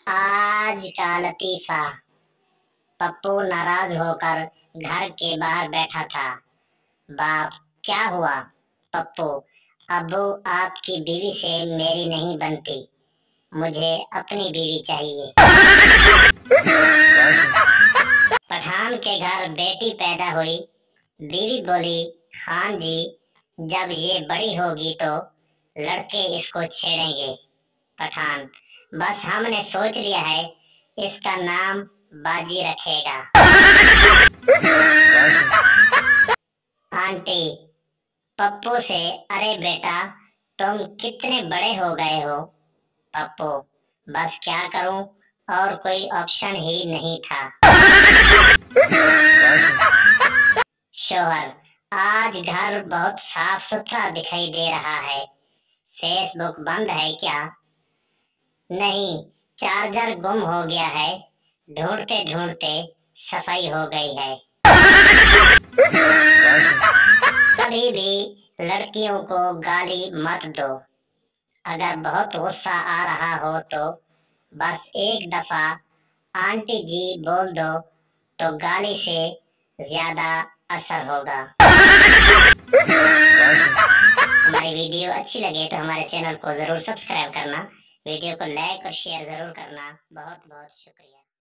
आज का लतीफा। पप्पू नाराज होकर घर के बाहर बैठा था। बाप, क्या हुआ? पप्पू, अब्बू, आपकी बीवी से मेरी नहीं बनती, मुझे अपनी बीवी चाहिए। पठान के घर बेटी पैदा हुई। बीवी बोली, खान जी, जब ये बड़ी होगी तो लड़के इसको छेड़ेंगे। पठान, बस हमने सोच लिया है, इसका नाम बाजी रखेगा। आंटी पप्पू से, अरे बेटा, तुम कितने बड़े हो गए हो? पप्पू, बस क्या करूं, और कोई ऑप्शन ही नहीं था। शोहर, आज घर बहुत साफ सुथरा दिखाई दे रहा है, फेसबुक बंद है क्या? नहीं, चार्जर गुम हो गया है, ढूंढते ढूंढते सफाई हो गई है। कभी भी लड़कियों को गाली मत दो। अगर बहुत गुस्सा आ रहा हो तो बस एक दफा आंटी जी बोल दो, तो गाली से ज्यादा असर होगा। हमारी वीडियो अच्छी लगे तो हमारे चैनल को जरूर सब्सक्राइब करना, वीडियो को लाइक और शेयर जरूर करना। बहुत बहुत शुक्रिया।